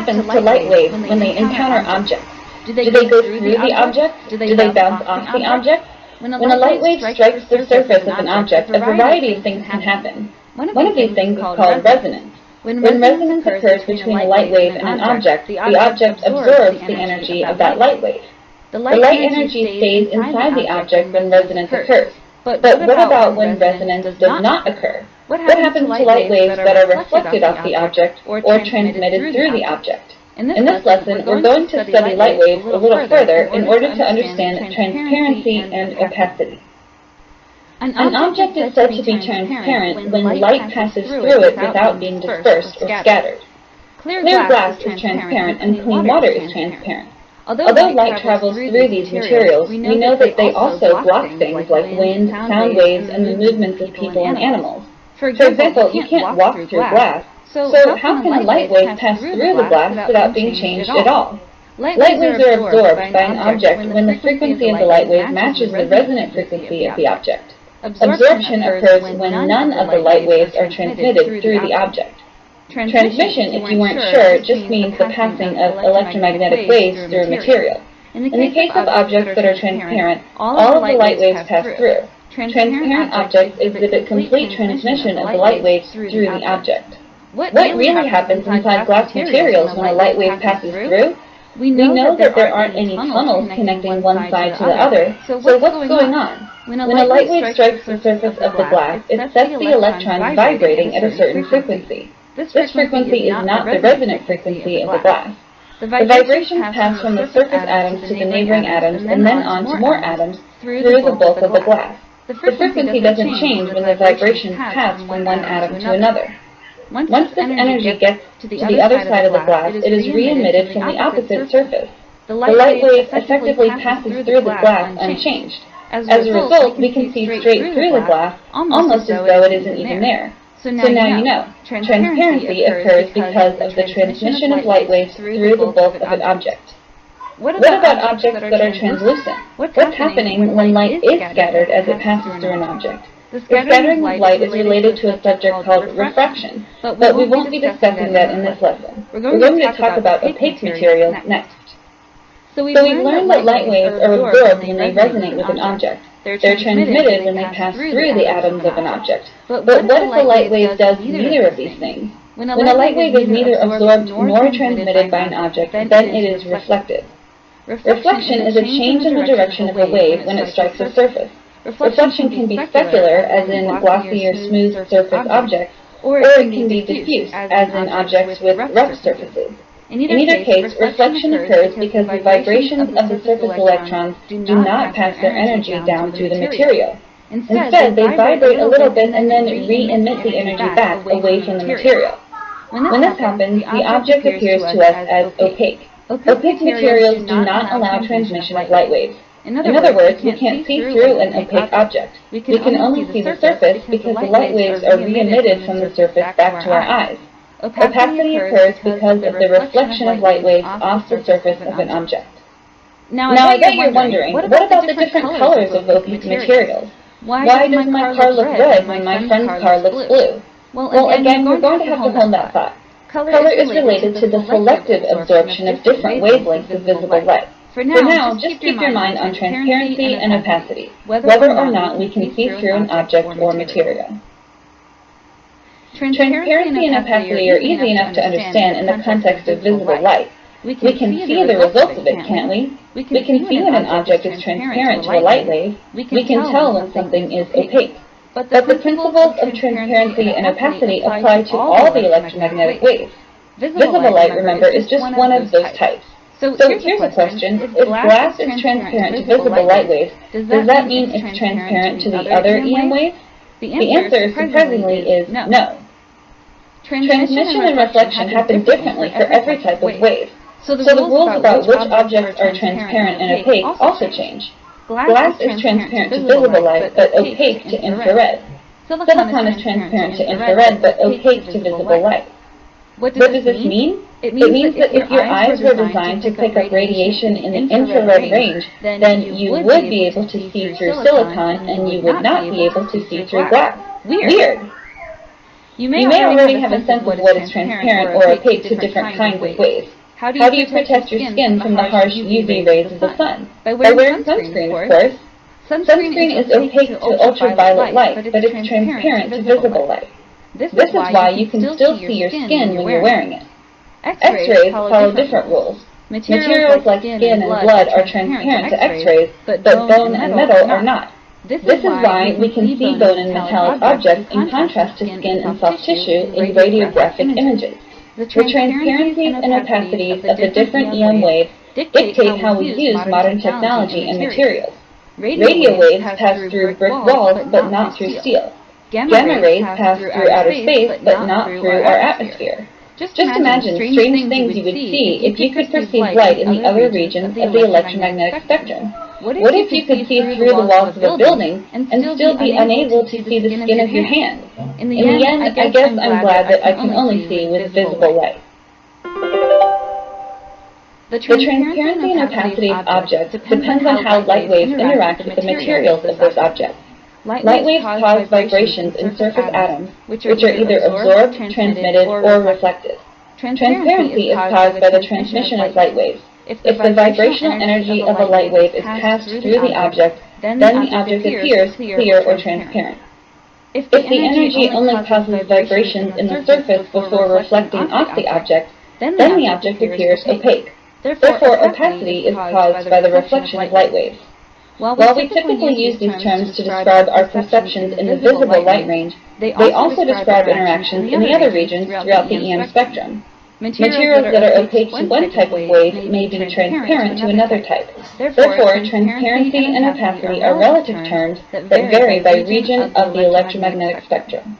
happens to light waves when they encounter objects? Do they go through the object? Do they bounce off the object? When a light wave strikes the surface of an object, a variety of things can happen. One of these things is called resonance. When resonance occurs between a light wave and an object, the object absorbs the energy of that light wave. The light energy stays inside the object when resonance occurs. But what about when resonance does not occur? What happens to light waves that are reflected off the object or transmitted through the object? In this lesson, we're going to study light waves a little further in order to understand transparency and opacity. An object is said to be transparent when light passes through it without being dispersed or scattered. Clear glass is transparent and clean water is transparent. Although light travels through these materials, we know that they also block things like wind, sound waves, and the movements of people and animals. For example, you can't walk through glass, so how can a light wave pass through the glass without being changed at all? Light waves are absorbed by an object when the frequency of the light wave matches the resonant frequency of the object. Absorption occurs when none of the light waves are transmitted through the object. Transmission, if you weren't sure, just means the passing of electromagnetic waves through a material. In the case of objects that are transparent, all of the light waves pass through. Transparent objects exhibit complete transmission of the light waves through the object. What really happens inside glass materials when a light wave passes through? We know that there aren't any tunnels connecting one side to the other, so what's going on? When a light wave strikes the surface of the glass, it sets the electrons vibrating at a certain frequency. This frequency is not the resonant frequency of the glass. The vibrations pass from the surface atoms to the neighboring atoms and then on to more atoms through the bulk of the glass. The frequency doesn't change when the vibrations pass from one atom to another. Once this energy gets to the other side of the glass, it is re-emitted from the opposite surface. The light wave effectively passes through the glass unchanged. As a result, we can see straight through the glass, almost as though it isn't even there. So now you know. Transparency occurs because of the transmission of light waves through the bulk of an object. What about objects that are translucent? What's happening when light is scattered as it passes through an object? The scattering of light is related to a subject called refraction, but we won't be discussing that in this lesson. We're going to talk about opaque materials next. So we've learned that light waves are absorbed when they resonate with an object. They're transmitted when they pass through the atoms of an object. But what if a light wave does neither of these things? When a light wave is neither absorbed nor transmitted by an object, then it is reflected. Reflection is a change in the direction of a wave when it strikes a surface. Reflection can be specular, as in glossy or smooth surface objects, or it can be diffuse, as in objects with rough surfaces. In either case, reflection occurs because the vibrations of the surface electrons do not pass their energy down through the material. Instead, they vibrate a little bit and then re-emit the energy back away from the material. When this happens, the object appears to us as opaque. Opaque materials do not allow transmission of light waves. In other words, we can't see through an opaque object. We can only see the surface because the light waves are re-emitted from the surface back to our eyes. Opacity occurs because of the reflection of light waves off the surface of an object. Now I bet you're wondering, what about the different colors of opaque materials? Why does my car look red when my friend's car looks blue? Well, again, you're going to have to hold that thought. Color is related to the selective absorption of different wavelengths of visible light. For now, just keep your mind on transparency and opacity, whether or not we can see through an object or material. Transparency and opacity are easy enough to understand in the context of visible light. We can see the results of it, can't we? We can see when an object is transparent to a light wave. We can tell when something is opaque. But the principles of transparency and opacity apply to all the electromagnetic waves. Visible light, remember, is just one of those types. So here's a question. If glass is transparent to visible light waves, does that mean it's transparent to the other EM waves? The answer, surprisingly, is no. Transmission and reflection happen differently for every type of wave. So the rules about which objects are transparent and opaque also change. Glass is transparent to visible light, but opaque to infrared. Silicon is transparent to infrared, but opaque to visible light. What does this mean? It means that if your eyes were designed to pick up radiation in the infrared range, then you would be able to see through silicon, and you would not be able to see through glass. Weird. You may already have a sense of what is transparent or opaque to different kinds of ways. How do you protect your skin from the harsh UV rays of the sun? By wearing sunscreen, of course. Sunscreen is opaque to ultraviolet light, but it's transparent to visible light. This is why you can still see your skin when you're wearing it. X-rays follow different rules. Materials like skin and blood are transparent to X-rays, but bone and metal are not. This is why we can see bone and metallic objects in contrast to skin and soft tissue in radiographic images. The transparencies and opacities of the different EM waves dictate how we use modern technology and materials. Radio waves pass through brick walls, but not through steel. Gamma rays pass through outer space, but not through our atmosphere. Just imagine strange things you would see if you could perceive light in the other regions of the electromagnetic spectrum. What if you could see through the walls of a building and still be unable to see the skin of your hand? In the end, I guess I'm glad that I can only see with visible light. The transparency and opacity of objects depends on how light waves interact with the materials of those objects. Light waves cause vibrations in surface atoms, which are either absorbed, transmitted, or reflected. Transparency is caused by the transmission of light waves. If the vibrational energy of a light wave is passed through the object, then the object appears clear or transparent. If the energy only causes vibrations in the surface before reflecting off the object, then the object appears opaque. Therefore, opacity is caused by the reflection of light waves. While we typically use these terms to describe our perceptions in the visible light range, they also describe interactions in the other regions throughout the EM spectrum. Materials that are opaque to one type of wave may be transparent to another type. Therefore, transparency and opacity are relative terms that vary by region of the electromagnetic spectrum.